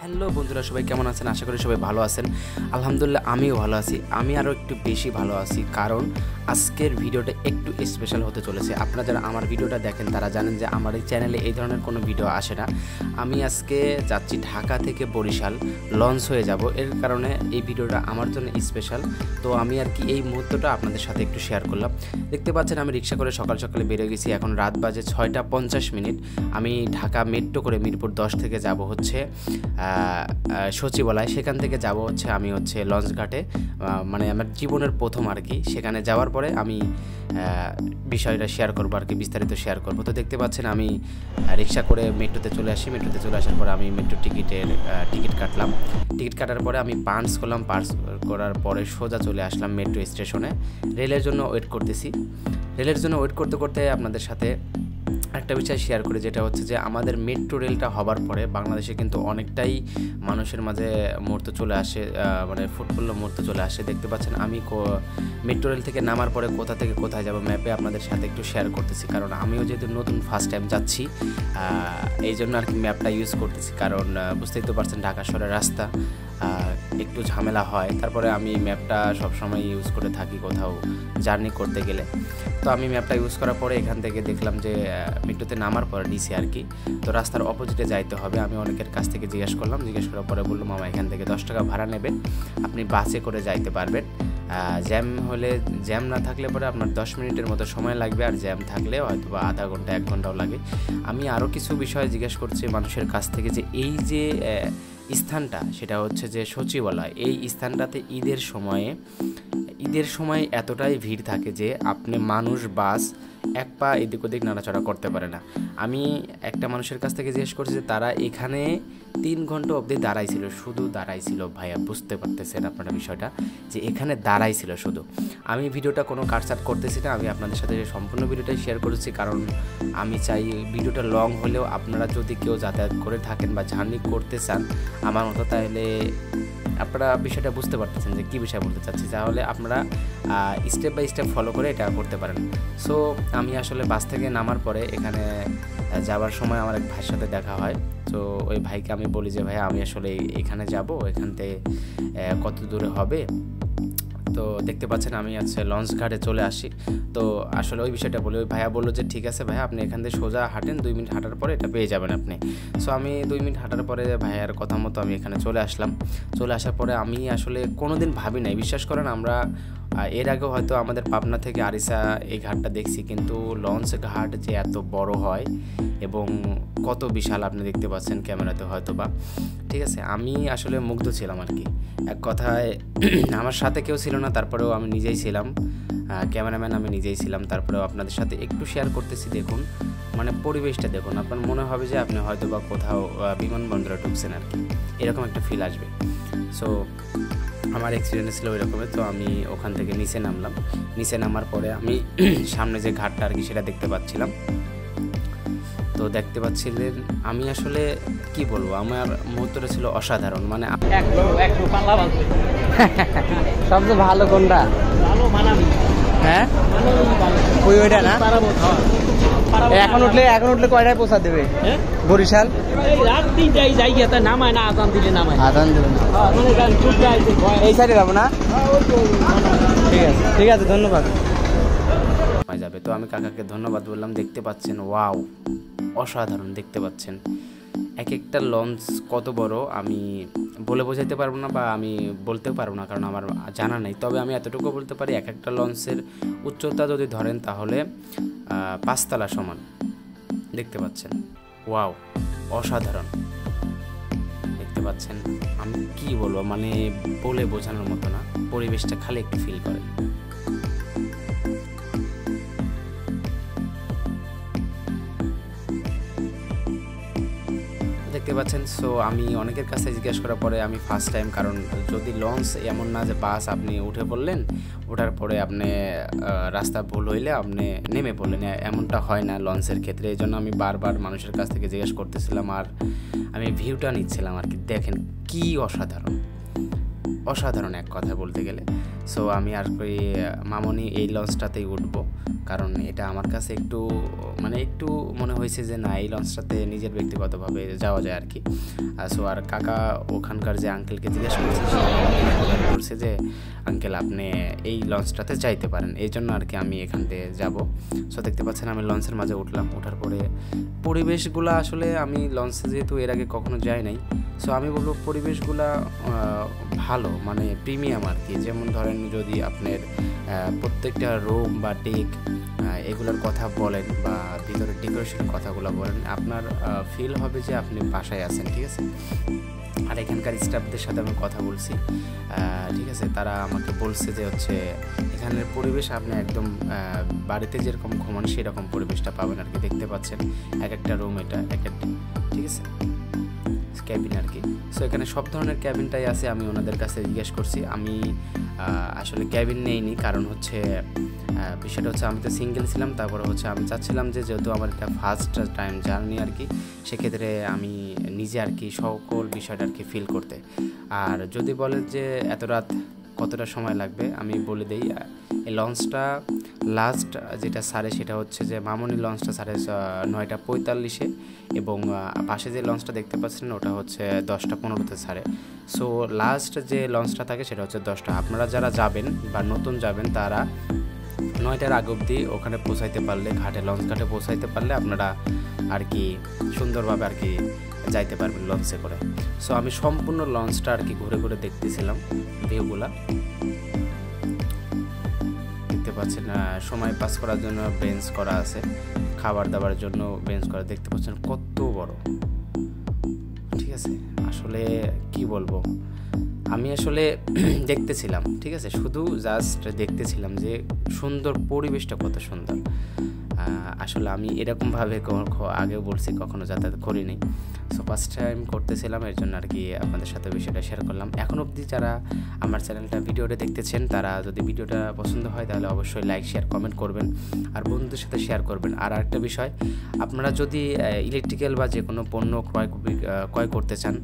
Hello বন্ধুরা, সবাই কেমন আছেন? আশা করি সবাই ভালো আছেন। আলহামদুলিল্লাহ আমিও ভালো আছি। আমি আরও একটু বেশি ভালো আছি, কারণ আজকের ভিডিওটা একটু স্পেশাল হতে চলেছে। আপনারা যারা আমার ভিডিওটা দেখেন তারা জানেন যে আমার এই চ্যানেলে এই ধরনের কোনো ভিডিও আসে না। আমি আজকে যাচ্ছি ঢাকা থেকে বরিশাল, লঞ্চ হয়ে যাব। এর কারণে এই ভিডিওটা আমার জন্য স্পেশাল। তো আমি আর কি এই মুহূর্তটা আপনাদের সাথে একটু শেয়ার করলাম। দেখতে পাচ্ছেন আমি রিক্সা করে সকাল সকালে বেরিয়ে গেছি। এখন রাত বাজে 6টা 50 মিনিট। আমি ঢাকা মেট্রো করে মিরপুর 10 থেকে যাব হচ্ছে সচিবালয়। সেখান থেকে যাব হচ্ছে আমি লঞ্চ ঘাটে, মানে আমার জীবনের প্রথম আর কি। সেখানে যাওয়ার পরে আমি বিষয়টা শেয়ার করবো আর কি, বিস্তারিত শেয়ার করবো। তো দেখতে পাচ্ছেন আমি রিক্সা করে মেট্রোতে চলে আসি। মেট্রোতে চলে আসার পরে আমি মেট্রো টিকিট কাটলাম। টিকিট কাটার পরে আমি পাঞ্চ করলাম। পাঞ্চ করার পরে সোজা চলে আসলাম মেট্রো স্টেশনে। রেলের জন্য ওয়েট করতেছি। রেলের জন্য ওয়েট করতে করতে আপনাদের সাথে একটা বিষয় শেয়ার করি, যেটা হচ্ছে যে আমাদের মেট্রো রেলটা হবার পরে বাংলাদেশে কিন্তু অনেকটাই মানুষের মাঝে মুহূর্ত চলে আসে, মানে ফুটবল মুহূর্ত চলে আসে। দেখতে পাচ্ছেন আমি মেট্রো রেল থেকে নামার পরে কোথা থেকে কোথায় যাব ম্যাপে আপনাদের সাথে একটু শেয়ার করতেছি, কারণ আমিও যেহেতু নতুন ফার্স্ট টাইম যাচ্ছি এই জন্য আর কি ম্যাপটা ইউজ করতেছি। কারণ বুঝতেই তো পারছেন ঢাকা শহরের রাস্তা একটু ঝামেলা হয়। তারপরে আমি ম্যাপটা সবসময় ইউজ করে থাকি কোথাও জার্নি করতে গেলে। তো আমি ম্যাপটা ইউজ করার পরে এখান থেকে দেখলাম যে মেট্রোতে নামার পরে নিচে আর কি, তো রাস্তার অপোজিটে যাইতে হবে। আমি অনেকের কাছ থেকে জিজ্ঞেস করলাম। জিজ্ঞেস করার পরে বললো মামা এখান থেকে 10 টাকা ভাড়া নেবেন, আপনি বাসে করে যাইতে পারবেন। জ্যাম না থাকলে পরে আপনার 10 মিনিটের মতো সময় লাগবে, আর জ্যাম থাকলে হয়তো বা আধা ঘন্টা 1 ঘন্টাও লাগে। আমি আরও কিছু বিষয় জিজ্ঞেস করছি মানুষের কাছ থেকে, যে এই যে স্থানটা সেটা হচ্ছে যে সচিবালয়, এই স্থানটাতে ঈদের সময় এতটাই ভিড় থাকে যে আপনি বাস এক পা এদিক ওদিক নাড়াচড়া করতে পারে না। আমি একটা মানুষের কাছ থেকে জিজ্ঞেস করছি যে তারা এখানে 3 ঘন্টা অবধি দাঁড়াইছিল, শুধু দাঁড়াইছিল। ভাইয়া বুঝতে পারতেছেন আপনারা বিষয়টা, যে এখানে দাঁড়াইছিল শুধু। আমি ভিডিওটা কোনো কাটছাট করতেছি না, আমি আপনাদের সাথে সম্পূর্ণ ভিডিওটাই শেয়ার করেছি, কারণ আমি চাই ভিডিওটা লং হলেও আপনারা যদি কেউ যাতায়াত করে থাকেন বা জার্নি করতে চান আমার মতো, তাহলে আপনারা বিষয়টা বুঝতে পারতেছেন যে কী বিষয় বলতে চাচ্ছি। তাহলে আপনারা স্টেপ বাই স্টেপ ফলো করে এটা করতে পারেন। সো আমি আসলে বাস থেকে নামার পরে এখানে যাওয়ার সময় আমার এক ভাইয়ের সাথে দেখা হয়। তো ওই ভাইকে আমি বলি যে ভাইয়া আমি আসলে এখানে যাব, এখান থেকে কত দূরে হবে। তো দেখতে পাচ্ছেন আমি লঞ্চ ঘাটে চলে আসি। তো আসলে ওই বিষয়টা বলে ওই ভাইয়া বললো যে ঠিক আছে ভাইয়া, আপনি এখান থেকে সোজা হাঁটেন, 2 মিনিট হাঁটার পরে এটা পেয়ে যাবেন আপনি। সো আমি 2 মিনিট হাঁটার পরে ভাইয়ার কথা মতো আমি এখানে চলে আসলাম। চলে আসার পরে আমি আসলে কোনো দিন ভাবি নাই, বিশ্বাস করেন, আমরা এর আগেও হয়তো আমাদের পাবনা থেকে আরিসা এই ঘাটটা দেখছি, কিন্তু লঞ্চ ঘাট যে এত বড় হয় এবং কত বিশাল আপনি দেখতে পাচ্ছেন ক্যামেরাতে হয়তো বা। ঠিক আছে, আমি আসলে মুগ্ধ ছিলাম আর কি। এক কথায় আমার সাথে কেউ ছিল না, তারপরেও আমি নিজেই ছিলাম ক্যামেরাম্যান, আমি নিজেই ছিলাম। তারপরেও আপনাদের সাথে একটু শেয়ার করতেছি। দেখুন, মানে পরিবেশটা দেখুন, আপনার মনে হবে যে আপনি হয়তো বা কোথাও বিমানবন্দরে ঢুকছেন আর কি, এরকম একটা ফিল আসবে। সো আমার এক্সপিরিয়েন্স ছিল ওই রকমের। তো আমি ওখান থেকে নিচে নামলাম। নিচে নামার পরে আমি সামনে যে ঘাটটা আর কি সেটা দেখতে পাচ্ছিলাম। তো দেখতে পাচ্ছিলেন আমি আসলে কি বলবো, আমার মুহূর্তটা ছিল অসাধারণ। মানে সবচেয়ে ভালো কোনটা? হ্যাঁ ওইটা না। এখন উঠলে কয়টায় পৌঁছা দেবে বরিশাল? আজান দেবে এই সাইডে যাবো না? ঠিক আছে ধন্যবাদ। যাবে তো আমি কাকাকে ধন্যবাদ বললাম। দেখতে পাচ্ছেন ওয়াও, অসাধারণ দেখতে পাচ্ছেন। এক একটা লঞ্চ কত বড় আমি বলে বোঝাইতে পারবো না, বা আমি বলতেও পারবো না, কারণ আমার জানা নেই। তবে আমি এতটুকু বলতে পারি, এক একটা লঞ্চের উচ্চতা যদি ধরেন তাহলে 5 তলা সমান। দেখতে পাচ্ছেন ওয়াও, অসাধারণ দেখতে পাচ্ছেন। আমি কি বলবো, মানে বলে বোঝানোর মতো না, পরিবেশটা খালি একটু ফিল করেন। দেখতে পাচ্ছেন। সো আমি অনেকের কাছে জিজ্ঞেস করার পরে আমি ফার্স্ট টাইম, কারণ যদি লঞ্চ এমন না যে বাস আপনি উঠে পড়লেন, ওঠার পরে আপনি রাস্তা ভুল হইলে আপনি নেমে পড়লেন, এমনটা হয় না লঞ্চের ক্ষেত্রে। এই জন্য আমি বারবার মানুষের কাছ থেকে জিজ্ঞেস করতেছিলাম, আর আমি ভিউটা নিচ্ছিলাম আর কি। দেখেন কি অসাধারণ, অসাধারণ এক কথা বলতে গেলে। সো আমি আর কি মামনি এই লঞ্চটাতেই উঠবো, কারণ এটা আমার কাছে একটু একটু মনে হয়েছে যে না, এই লঞ্চটাতে নিজের ব্যক্তিগতভাবে যাওয়া যায় আর কি। সো আর কাকা ওখানকার যে আঙ্কেলকে জিজ্ঞেস করছে, সে বলছে যে আঙ্কেল আপনি এই লঞ্চটাতে যাইতে পারেন, এই জন্য আর কি আমি এখান থেকে যাবো। সো দেখতে পাচ্ছেন আমি লঞ্চের মাঝে উঠলাম। ওঠার পরে পরিবেশগুলো আসলে আমি লঞ্চে যেহেতু এর আগে কখনো যাই নাই, সো আমি বলবো পরিবেশগুলা ভালো, প্রিমিয়াম আর কি। যেমন ধরেন যদি আপনার প্রত্যেকটা রুম বা ডেক এগুলোর কথা বলেন বা ভিতরের ডেকোরেশনের কথাগুলো বলেন, আপনার ফিল হবে যে আপনি বাসায় আছেন, ঠিক আছে। আর এখানকার স্টাফদের সাথে আমি কথা বলছি, ঠিক আছে, তারা আমাকে বলছে যে হচ্ছে এখানের পরিবেশ আপনি একদম বাড়িতে যেরকম ঘুমান সেরকম পরিবেশটা পাবেন আর কি। দেখতে পাচ্ছেন এক একটা রুম, এটা এক একটা, ঠিক আছে, ক্যাবিন আর কি। সো এখানে সব ধরনের ক্যাবিনটাই আছে। আমি ওনাদের কাছে জিজ্ঞেস করছি, আমি আসলে ক্যাবিন নেইনি, কারণ হচ্ছে বিষয়টা হচ্ছে আমি তো সিঙ্গেল ছিলাম। তারপরে হচ্ছে আমি চাচ্ছিলাম যে যেহেতু আমার এটা ফার্স্ট টাইম জার্নি আর কি, সেক্ষেত্রে আমি নিজে আর কি সকল বিষয়টা আর কি ফিল করতে। আর যদি বলেন যে এত রাত কতটা সময় লাগবে, আমি বলে দিই এই লঞ্চটা লাস্ট যেটা ছাড়ে সেটা হচ্ছে যে মামনি লঞ্চটা ছাড়ে 9:45-এ, এবং পাশে যে লঞ্চটা দেখতে পাচ্ছেন ওটা হচ্ছে 10:15-তে ছাড়ে। সো লাস্ট যে লঞ্চটা থাকে সেটা হচ্ছে 10টা। আপনারা যারা যাবেন বা নতুন যাবেন তারা 9টার আগে অবধি ওখানে পৌঁছাইতে পারলে, লঞ্চ ঘাটে পৌঁছাইতে পারলে আপনারা আর কি সুন্দরভাবে আর কি যাইতে পারবেন লঞ্চে করে। সো আমি সম্পূর্ণ লঞ্চটা আর কি ঘুরে ঘুরে দেখতেছিলাম ভিউগুলা। দেখতে পাচ্ছেন সময় পাস করার জন্য বেঞ্চ করা আছে, খাবার দাবার জন্য বেঞ্চ করা, দেখতে পাচ্ছেন কত বড়, ঠিক আছে। আসলে কি বলবো, আমি আসলে দেখতেছিলাম, ঠিক আছে, শুধু জাস্ট দেখতেছিলাম যে সুন্দর পরিবেশটা কত সুন্দর। আসলে আমি এরকমভাবে আগেও বলছি কখনো যাতায়াত করিনি, সো ফার্স্ট টাইম করতেছিলাম, এর জন্য আর কি আপনাদের সাথে বিষয়টা শেয়ার করলাম। এখন অবধি যারা আমার চ্যানেলটা ভিডিওটা দেখতেছেন, তারা যদি ভিডিওটা পছন্দ হয় তাহলে অবশ্যই লাইক শেয়ার কমেন্ট করবেন আর বন্ধুদের সাথে শেয়ার করবেন। আর আরেকটা বিষয়, আপনারা যদি ইলেকট্রিক্যাল বা যে কোনো পণ্য ক্রয় করতে চান,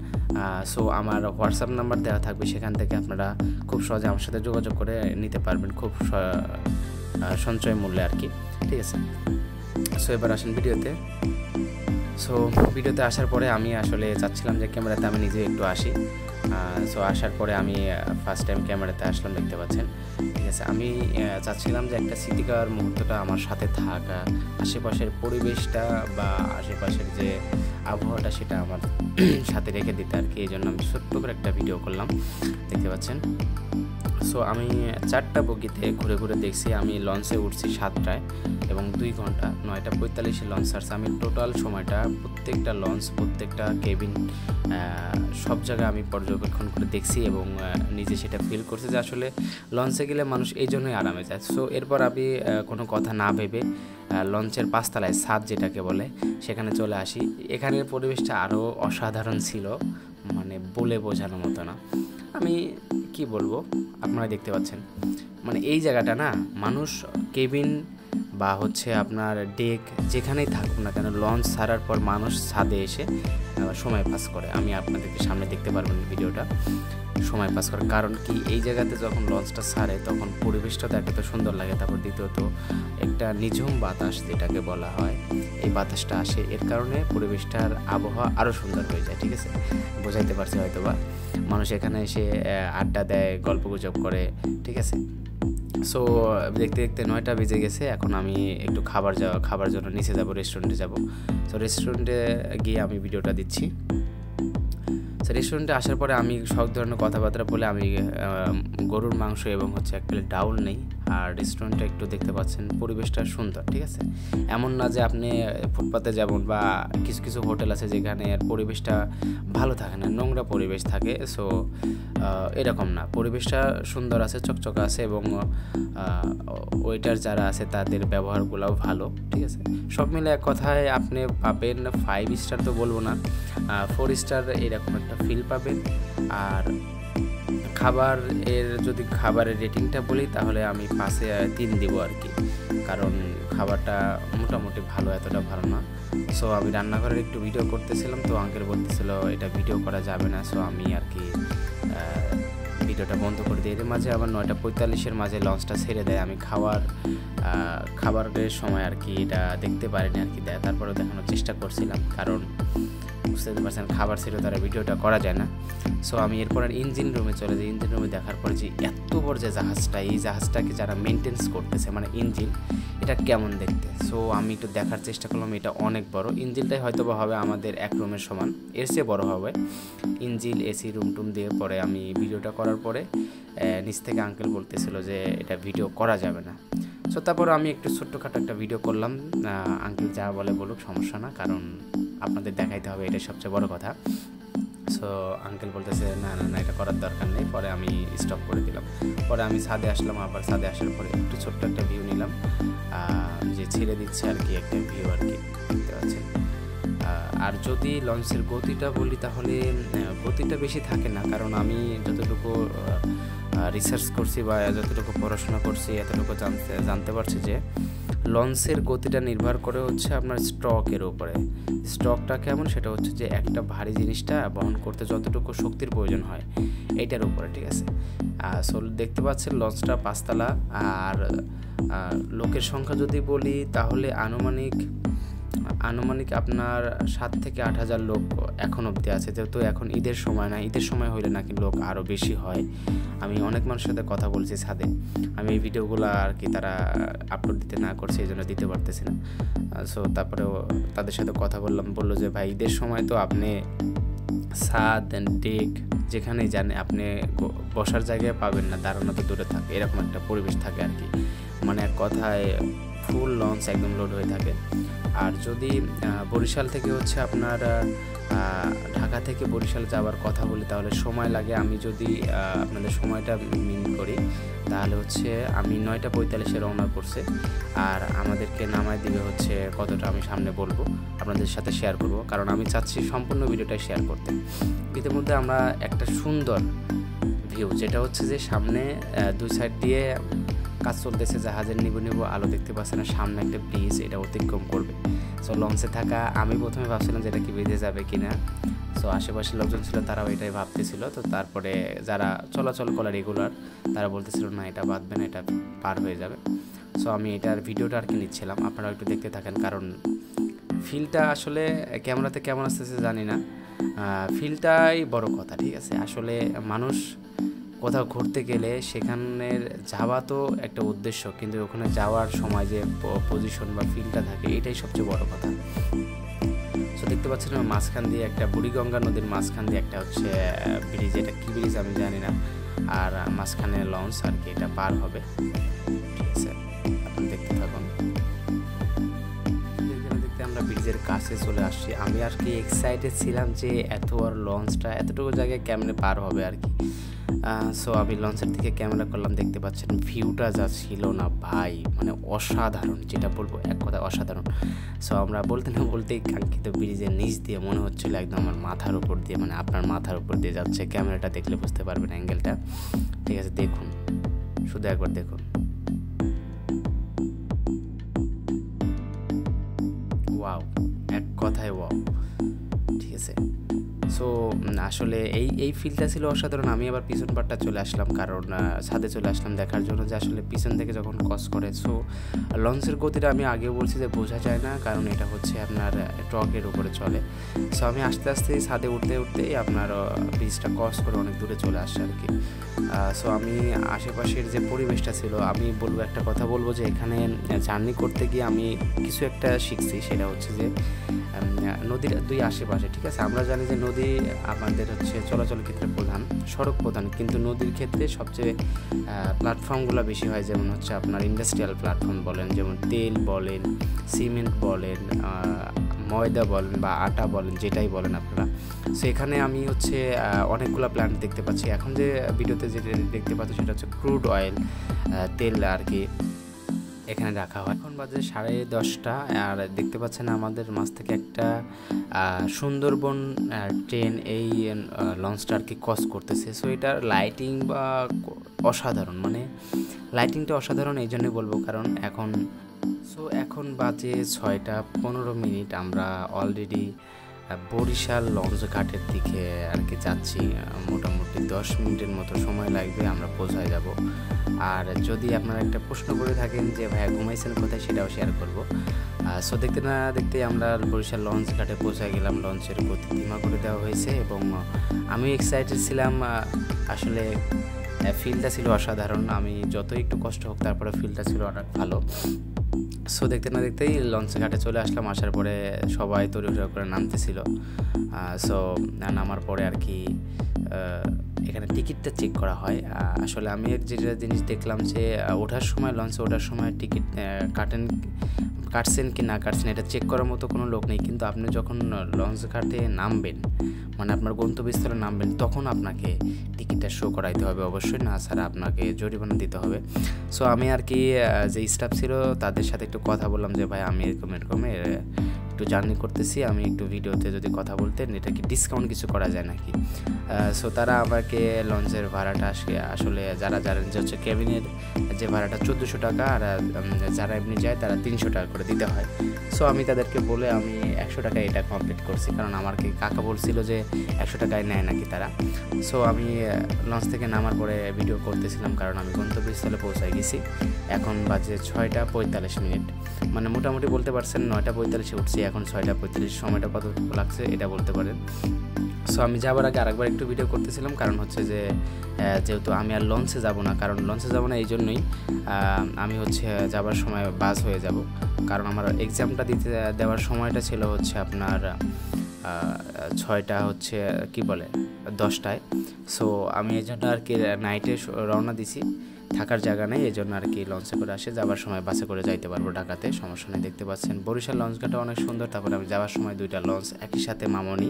সো আমার হোয়াটসঅ্যাপ নাম্বার দেওয়া থাকবে, সেখান থেকে আপনারা খুব সহজে আমার সাথে যোগাযোগ করে নিতে পারবেন খুব সঞ্চয় মূল্যে আর কি, ঠিক আছে। সো এবার আসেন ভিডিওতে। সো ভিডিওতে আসার পরে আমি আসলে চাচ্ছিলাম যে ক্যামেরাতে আমি নিজে একটু আসি। সো আসার পরে আমি ফার্স্ট টাইম ক্যামেরাতে আসলাম, দেখতে পাচ্ছেন, ঠিক আছে। আমি চাচ্ছিলাম যে একটা স্মৃতিকর মুহূর্তটা আমার সাথে থাকা, আশেপাশের পরিবেশটা বা আশেপাশের যে আবহাওয়াটা সেটা আমার সাথে রেখে দিতে আর কি। এই জন্য আমি ছোট্ট করে একটা ভিডিও করলাম, দেখতে পাচ্ছেন। সো আমি 4টা বগিতে ঘুরে ঘুরে দেখছি। আমি লঞ্চে উঠছি 7টায় এবং 2 ঘন্টা, 9:45-এ লঞ্চ ছাড়ছে। আমি টোটাল সময়টা প্রত্যেকটা লঞ্চ, প্রত্যেকটা কেবিন, সব জায়গায় আমি পর্যবেক্ষণ করে দেখছি এবং নিজে সেটা ফিল করছি যে আসলে লঞ্চে গেলে মানুষ এই জন্যই আরামে যায়। সো এরপর আমি কোনো কথা না ভেবে লঞ্চের 5 তলায়, ছাদ যেটাকে বলে, সেখানে চলে আসি। এখানের পরিবেশটা আরও অসাধারণ ছিল, বলে বোঝানোর মতো না। আমি কি বলবো, আপনারা দেখতে পাচ্ছেন, এই জায়গাটা না, মানুষ কেবিন বা হচ্ছে আপনার ডেক যেখানেই থাকুক না কেন, লঞ্চ ছাড়ার পর মানুষ ছাদে এসে সময় পাস করে। আমি আপনাদেরকে সামনে দেখতে পারবেন ভিডিওটা, সময় পাস করার কারণ কি, এই জায়গাতে যখন লঞ্চটা ছাড়ে তখন পরিবেশটা তো একটা তো সুন্দর লাগে, তারপর দ্বিতীয়ত একটা নিঝুম বাতাস যেটাকে বলা হয়, এই বাতাসটা আসে, এর কারণে পরিবেশটার আবহাওয়া আরও সুন্দর হয়ে যায়, ঠিক আছে। বোঝাইতে পারছি হয়তো বা, মানুষ এখানে এসে আড্ডা দেয়, গল্পগুজব করে, ঠিক আছে। সো দেখতে দেখতে 9টা বেজে গেছে। এখন আমি একটু খাবার জন্য নিচে যাব, রেস্টুরেন্টে যাব। সো রেস্টুরেন্টে গিয়ে আমি ভিডিওটা দিচ্ছি। সো রেস্টুরেন্টে আসার পরে আমি সব ধরনের কথাবার্তা বলে আমি গরুর মাংস এবং হচ্ছে 1 প্লেট ডাউল নেই। আর রেস্টুরেন্টটা একটু দেখতে পাচ্ছেন পরিবেশটা সুন্দর, ঠিক আছে। এমন না যে আপনি ফুটপাতে যাবেন বা কিছু কিছু হোটেল আছে যেখানে পরিবেশটা ভালো থাকে না, নোংরা পরিবেশ থাকে। সো এরকম না, পরিবেশটা সুন্দর আছে, চকচকে আছে এবং ওয়েটার যারা আছে তাদের ব্যবহারগুলোও ভালো, ঠিক আছে। সব মিলে এক কথায় আপনি পাবেন 5 স্টার তো বলবো না, 4 স্টার এরকম একটা ফিল পাবেন। আর যদি খাবারের রেটিংটা বলি তাহলে আমি 5-এ 3 দিব আর কি, কারণ খাবারটা মোটামুটি ভালো, এতটা ভালো না। সো আমি রান্নাঘরের একটু ভিডিও করতেছিলাম, তো আঙ্কেল বলতেছিল এটা ভিডিও করা যাবে না। সো আমি আর কি ভিডিওটা বন্ধ করে দিই। এর মাঝে আবার 9:45-এর মাঝে লঞ্চটা ছেড়ে দেয়। আমি খাবারের সময় আর কি এটা দেখতে পারিনি আর কি দেয়, তারপরেও দেখানোর চেষ্টা করছিলাম, কারণ বুঝতে পারছেন খাবার ছেড়ে তারা ভিডিওটা করা যায় না। সো আমি এরপর আর ইঞ্জিন রুমে চলে যাই। ইঞ্জিন রুমে দেখার পরে যে এত বড় যে জাহাজটা, এই জাহাজটাকে যারা মেনটেন্স করতেছে মানে ইঞ্জিন, এটা কেমন দেখতে। সো আমি একটু দেখার চেষ্টা করলাম। এটা অনেক বড় ইঞ্জিনটাই হয়তো বা হবে আমাদের এক রুমের সমান, এর চেয়ে বড় হবে ইঞ্জিন, এসি রুম টুম দিয়ে। পরে আমি ভিডিওটা করার পরে নিচ থেকে আঙ্কেল বলতেছিল যে এটা ভিডিও করা যাবে না। সো তারপর আমি একটু ছোট্টখাটো একটা ভিডিও করলাম। আঙ্কেল যা বলে বলুক, সমস্যা না, কারণ আপনাদের দেখাইতে হবে, এটাই সবচেয়ে বড় কথা। সো আঙ্কেল বলতেছে না না না, এটা করার দরকার নেই। পরে আমি স্টপ করে দিলাম। পরে আমি ছাদে আসলাম। আবার ছাদে আসার পরে একটু ছোট্ট একটা ভিউ নিলাম, যে ছেড়ে দিচ্ছে আর কি, একটা ভিউ আর কি দেখতে পাচ্ছেন। আর যদি লঞ্চের গতিটা বলি তাহলে গতিটা বেশি থাকে না, কারণ আমি যতটুকু রিসার্চ করছি বা যতটুকু পড়াশোনা করছি এতটুকু জানতে পারছি যে লঞ্চের গতিটা নির্ভর করে হচ্ছে আপনার স্ট্রোকের উপরে। স্ট্রোকটা কেমন সেটা হচ্ছে যে একটা ভারী জিনিসটা বহন করতে যতটুকু শক্তির প্রয়োজন হয় এইটার উপরে, ঠিক আছে। সো দেখতে পাচ্ছেন লঞ্চটা 5 তলা। আর লোকের সংখ্যা যদি বলি তাহলে আনুমানিক আপনার 7 থেকে 8 হাজার লোক এখন অবধি আছে, যেহেতু এখন ঈদের সময় না, ঈদের সময় হইলে নাকি লোক আরও বেশি হয়। আমি অনেক মানুষের সাথে কথা বলছি ছাদে, আমি এই ভিডিওগুলো আর কি তারা আপলোড দিতে না করছে, এই জন্য দিতে পারতেছি না। সো তারপরেও তাদের সাথে কথা বললাম, বললো যে ভাই ঈদের সময় তো আপনি ছাদ ডেক যেখানেই যান আপনি বসার জায়গায় পাবেন না, দাঁড়ানো তো দূরে থাকে, এরকম একটা পরিবেশ থাকে আর কি। মানে এক কথায় ফুল লঞ্চ একদম লোড হয়ে থাকে। আর যদি বরিশাল থেকে হচ্ছে আপনার ঢাকা থেকে বরিশাল যাওয়ার কথা বলি তাহলে সময় লাগে, আমি যদি আপনাদের সময়টা মিন করি তাহলে হচ্ছে আমি 9:45-এ রওনা করছে, আর আমাদেরকে নামায় দিবে হচ্ছে কতটা আমি সামনে বলবো, আপনাদের সাথে শেয়ার করব, কারণ আমি চাচ্ছি সম্পূর্ণ ভিডিওটা শেয়ার করতে। ইতিমধ্যে আমরা একটা সুন্দর ভিউ, যেটা হচ্ছে যে সামনে দুই সাইড দিয়ে কাজ চলতেছে, জাহাজের নিবু আলো দেখতে পাচ্ছেন, না সামনে একটা ব্রিজ, এটা অতিক্রম করবে। সো লঞ্চে থাকা আমি প্রথমে ভাবছিলাম যে এটা কি বেঁধে যাবে কিনা। সো আশেপাশের লোকজন ছিল, তারাও এটাই ভাবতেছিল। তো তারপরে যারা চলাচল করে রেগুলার তারা বলতেছিল না এটা বাঁধবে না, এটা পার হয়ে যাবে। সো আমি এটার ভিডিওটা আর কি নিচ্ছিলাম, আপনারা একটু দেখতে থাকেন, কারণ ফিলটা আসলে ক্যামেরাতে কেমন আসতেছে জানি না, ফিলটাই বড় কথা, ঠিক আছে। আসলে মানুষ কোথাও ঘুরতে গেলে সেখানের যাওয়া তো একটা উদ্দেশ্য, কিন্তু ওখানে যাওয়ার সময় যে পজিশন বা ফিলটা থাকে এটাই সবচেয়ে বড় কথা। সো দেখতে পাচ্ছেন মাঝখান দিয়ে একটা বুড়িগঙ্গা নদীর মাঝখান দিয়ে একটা হচ্ছে ব্রিজ, এটা কী ব্রিজ আমি জানি না, আর মাঝখানে লঞ্চ আর কি, এটা পার হবে, ঠিক আছে। আপনি দেখতে থাকুন। দেখতে আমরা ব্রিজের কাছে চলে আসছি। আমি আর কি এক্সাইটেড ছিলাম যে এত আর লঞ্চটা এতটুকু জায়গায় কেমনে পার হবে আর কি। সো আমি লঞ্চের থেকে ক্যামেরা করলাম, দেখতে পাচ্ছেন ভিউটা যা ছিল না ভাই, মানে অসাধারণ, যেটা বলবো এক কথা অসাধারণ। সো আমরা বলতে না বলতেই কাঙ্ক্ষিত ব্রিজের নিচ দিয়ে মনে হচ্ছিল একদম আমার মাথার উপর দিয়ে, মানে আপনার মাথার উপর দিয়ে যাচ্ছে। ক্যামেরাটা দেখলে বুঝতে পারবেন অ্যাঙ্গেলটা, ঠিক আছে। দেখুন, শুধু একবার দেখুন, ওয়াও, এক কথায় ওয়াও, ঠিক আছে। সো আসলে এই ফিলটা ছিল অসাধারণ। আমি আবার পিছন পাটটা চলে আসলাম, কারণ ছাদে চলে আসলাম দেখার জন্য যে আসলে পিছন থেকে যখন ক্রস করে। সো লঞ্চের গতিটা আমি আগেও বলছি যে বোঝা যায় না, কারণ এটা হচ্ছে আপনার ট্রকের উপরে চলে। সো আমি আস্তে আস্তে ছাদে উঠতেই আপনার ব্রিজটা ক্রস করে অনেক দূরে চলে আসছে আর কি। সো আমি আশেপাশের যে পরিবেশটা ছিল, আমি বলবো একটা কথা বলবো যে এখানে জার্নি করতে গিয়ে আমি কিছু একটা শিখছি, সেটা হচ্ছে যে নদীর দুই আশেপাশে, ঠিক আছে। আমরা জানি যে নদী আমাদের হচ্ছে চলাচল ক্ষেত্রে প্রধান, সড়ক প্রধান, কিন্তু নদীর ক্ষেত্রে সবচেয়ে প্ল্যাটফর্মগুলো বেশি হয়, যেমন হচ্ছে আপনার ইন্ডাস্ট্রিয়াল প্ল্যাটফর্ম বলেন, যেমন তেল বলেন, সিমেন্ট বলেন, ময়দা বলেন বা আটা বলেন, যেটাই বলেন আপনারা। সো এখানে আমি হচ্ছে অনেকগুলো প্ল্যান্ট দেখতে পাচ্ছি। এখন যে ভিডিওতে যেটা দেখতে পাচ্ছি সেটা হচ্ছে ক্রুড অয়েল, তেল আর কি এখানে রাখা হয়। এখন বাজে 10:30, আর দেখতে পাচ্ছেন আমাদের মাঝ থেকে একটা সুন্দরবন ট্রেন এই লঞ্চটা আর কি ক্রস করতেছে। সো এটার লাইটিং বা অসাধারণ, মানে লাইটিংটা অসাধারণ এই জন্যই বলবো, কারণ এখন বাজে 6:15, আমরা অলরেডি বরিশাল লঞ্চ ঘাটের দিকে আর কি যাচ্ছি। মোটামুটি 10 মিনিটের মতো সময় লাগবে, আমরা পৌঁছায় যাব। আর যদি আপনারা একটা প্রশ্ন করে থাকেন যে ভাইয়া ঘুমাইছেন কোথায়, সেটাও শেয়ার করব। সো দেখতে না দেখতে আমরা বরিশাল লঞ্চ ঘাটে পৌঁছে গেলাম। লঞ্চের গতি ধীমা করে দেওয়া হয়েছে এবং আমি এক্সাইটেড ছিলাম। আসলে ফিলটা ছিল অসাধারণ। আমি যতই একটু কষ্ট হোক, তারপরে ফিলটা ছিল অনেক ভালো। সো দেখতে না দেখতেই লঞ্চ ঘাটে চলে আসলাম। আসার পরে সবাই তড়িঘড়ি করে নামতেছিল। সো নামার পরে আর কি এখানে টিকিটটা চেক করা হয়। আসলে আমি যেটা জিনিস দেখলাম যে ওঠার সময়, লঞ্চে ওঠার সময় টিকিট কাটছেন কি না কাটছেন এটা চেক করার মতো কোনো লোক নেই। কিন্তু আপনি যখন লঞ্চ ঘাটে নামবেন, মানে আপনার গন্তব্যস্থলে নামবেন, তখন আপনাকে টিকিটটা শো করাইতে হবে অবশ্যই, না ছাড়া আপনাকে জরিমানা দিতে হবে। সো আমি আর কি যে স্টাফ ছিল তাদের সাথে একটু কথা বললাম যে ভাই আমি এরকম একটু জার্নি করতেছি, আমি একটু ভিডিওতে যদি কথা বলতেন, এটা কি ডিসকাউন্ট কিছু করা যায় নাকি। সো তারা আমাকে লঞ্চের ভাড়াটা আসলে যারা যে হচ্ছে কেবিনের যে ভাড়াটা 1400 টাকা, আর যারা এমনি যায় তারা 300 টাকা করে দিতে হয়। সো আমি তাদেরকে বলে আমি 100 টাকায় এটা কমপ্লিট করছি, কারণ আমার কাকা বলছিল যে 100 টাকায় নেয় নাকি তারা। সো আমি লঞ্চ থেকে নামার পরে ভিডিও করতেছিলাম, কারণ আমি গন্তব্যস্থলে পৌঁছায় গেছি। এখন বাজে 6:45, মানে মোটামুটি বলতে পারছেন 9:45 উঠছি, এখন 6:45। সময়টা কত লাগছে এটা বলতে পারেন। সো আমি যাবার আগে আরেকবার একটু ভিডিও করতেছিলাম, কারণ হচ্ছে যে যেহেতু আমি আর লঞ্চে যাব না, কারণ লঞ্চে যাব না এই জন্যই আমি হচ্ছে যাবার সময় বাস হয়ে যাব, কারণ আমার এক্সামটা দেওয়ার সময়টা ছিল হচ্ছে আপনার 10টায়। সো আমি এই জন্য আর কি নাইটে রওনা দিছি, থাকার জায়গা নেই, এই জন্য আর কি লঞ্চে করে আসে, যাবার সময় বাসে করে যাইতে পারবো ঢাকাতে, সমস্যা নেই। দেখতে পাচ্ছেন বরিশাল লঞ্চ ঘাটটা অনেক সুন্দর। তারপরে আমি যাওয়ার সময় 2টা লঞ্চ একই সাথে মামনি,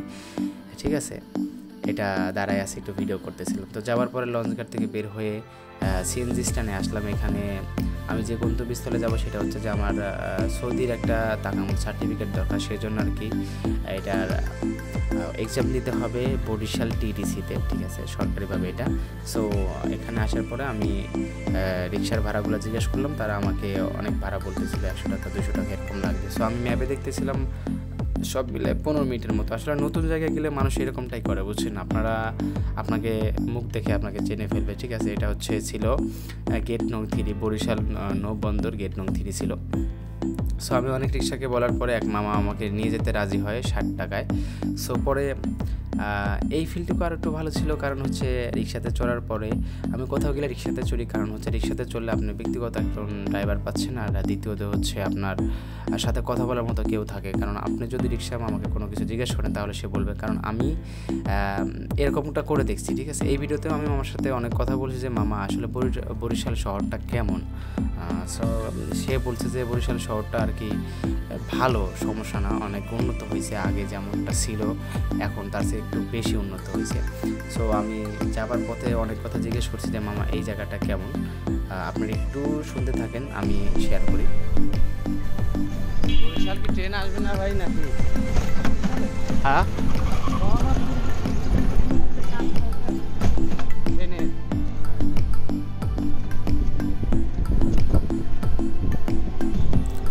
ঠিক আছে, এটা দাঁড়ায় আছে, একটু ভিডিও করতেছিলাম। তো যাওয়ার পরে লঞ্চ ঘাট থেকে বের হয়ে সিএনজি স্ট্যান্ডে আসলাম। এখানে আমি যে গন্তব্যস্থলে যাব সেটা হচ্ছে যে আমার সৌদির একটা তাকামুল সার্টিফিকেট দরকার, সেজন্য আর কি এটার এক্সাম দিতে হবে বরিশাল টিডিসিতে, ঠিক আছে, সরকারিভাবে এটা। সো এখানে আসার পরে আমি রিক্সার ভাড়াগুলো জিজ্ঞেস করলাম, তারা আমাকে অনেক ভাড়া বলতেছিল, 100 টাকা 200 টাকা এরকম লাগবে। সো আমি ম্যাপে দেখতেছিলাম সব মিলে 15 মিনিটের মতো। আসলে নতুন জায়গায় গেলে মানুষ এরকমটাই করে, বুঝছেন, আপনাকে মুখ দেখে আপনাকে চেনে ফেলবে, ঠিক আছে। এটা ছিল গেট নং 3, বরিশাল নৌবন্দর গেট নং 3 ছিল। সো আমি অনেক রিক্সাকে বলার পরে এক মামা আমাকে নিয়ে যেতে রাজি হয় 60 টাকায়। সো পরে এই ফিল্ডটুকু আর একটু ভালো ছিল, কারণ হচ্ছে রিক্সাতে চড়ার পরে আমি কোথাও গেলে রিক্সাতে চড়ি, কারণ হচ্ছে রিক্সাতে চললে আপনি ব্যক্তিগত একজন ড্রাইভার পাচ্ছেন, আর দ্বিতীয়ত হচ্ছে আপনার সাথে কথা বলার মতো কেউ থাকে। কারণ আপনি যদি রিক্সা মামাকে কোনো কিছু জিজ্ঞেস করেন তাহলে সে বলবে, কারণ আমি এরকমটা করে দেখছি, ঠিক আছে। এই ভিডিওতেও আমি মামার সাথে অনেক কথা বলছি যে মামা আসলে বরিশাল শহরটা কেমন। সো সে বলছে যে বরিশাল শহরটা আর কি ভালো, সমস্যা না, অনেক উন্নত হয়েছে, আগে যেমনটা ছিল এখন তার চেয়ে একটু বেশি উন্নত হয়েছে। সো আমি যাবার পথে অনেক কথা জিজ্ঞেস করছি যে মামা এই জায়গাটা কেমন, আপনারা একটু শুনতে থাকেন, আমি শেয়ার করি। বরিশাল কি ট্রেন আসবে না ভাই নাকি? হ্যাঁ, ট্রেনে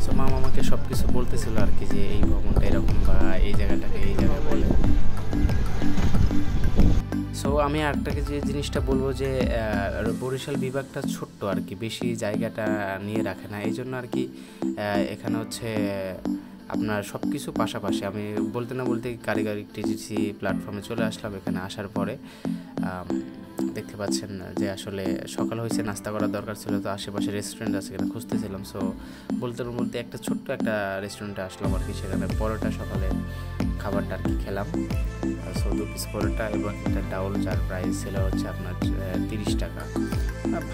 সো মামা আমাকে সব কিছু বলতেছিল আর কি, যে এই ভবনটা এরকম বা এই জায়গাটাকে এই জায়গায় বলে। সো আমি আরেকটাকে যে জিনিসটা বলবো যে বরিশাল বিভাগটা ছোট্ট আর কি, বেশি জায়গাটা নিয়ে রাখে না, এই জন্য আর কি এখানে হচ্ছে আপনার সব কিছু পাশাপাশি। আমি বলতে না বলতে কারিগরি টিটিসি প্ল্যাটফর্মে চলে আসলাম। এখানে আসার পরে দেখতে পাচ্ছেন যে আসলে সকাল হয়েছে, নাস্তা করার দরকার ছিল, তো আশেপাশে রেস্টুরেন্ট আছে কিনা খুঁজতেছিলাম। সো বলতে একটা ছোট্ট একটা রেস্টুরেন্টে আসলাম আর কি, সেখানে পরোটা সকালে খাবারটা আর কি খেলাম। সো 2 পিস পরোটা এবং একটা ডাউল, যার প্রাইস ছিল হচ্ছে আপনার 30 টাকা।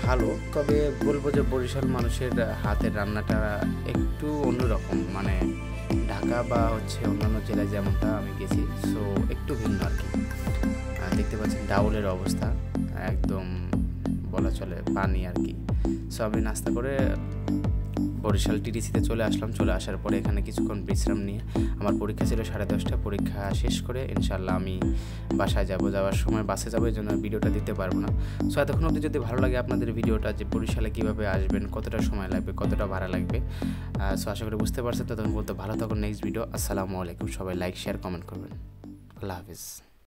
ভালো, তবে বলবো যে বরিশাল মানুষের হাতের রান্নাটা একটু অন্যরকম, মানে ঢাকা বা হচ্ছে অন্যান্য জেলায় যেমনটা আমি গেছি, সো একটু ভিন্ন আর কি। দেখতে পাচ্ছেন ডাউলের অবস্থা একদম বলা চলে পানি আর কি। সো আমি নাস্তা করে বরিশাল টিটিসিতে চলে আসলাম। চলে আসার পরে এখানে কিছুক্ষণ বিশ্রাম নিয়ে আমার পরীক্ষা ছিল 10:30টায়, পরীক্ষা শেষ করে ইনশাল্লাহ আমি বাসায় যাওয়ার সময় বাসে যাবো, এই জন্য ভিডিওটা দিতে পারবো না। সো এতক্ষণ অবধি যদি ভালো লাগে আপনাদের ভিডিওটা, যে বরিশালে কীভাবে আসবেন, কতটা সময় লাগবে, কতটা ভাড়া লাগবে, সো আশা করি বুঝতে পারছেন। তখন বলতে ভালো থাকুন। Next video. আসসালামু আলাইকুম। সবাই লাইক শেয়ার কমেন্ট করবেন। আল্লাহ হাফিজ।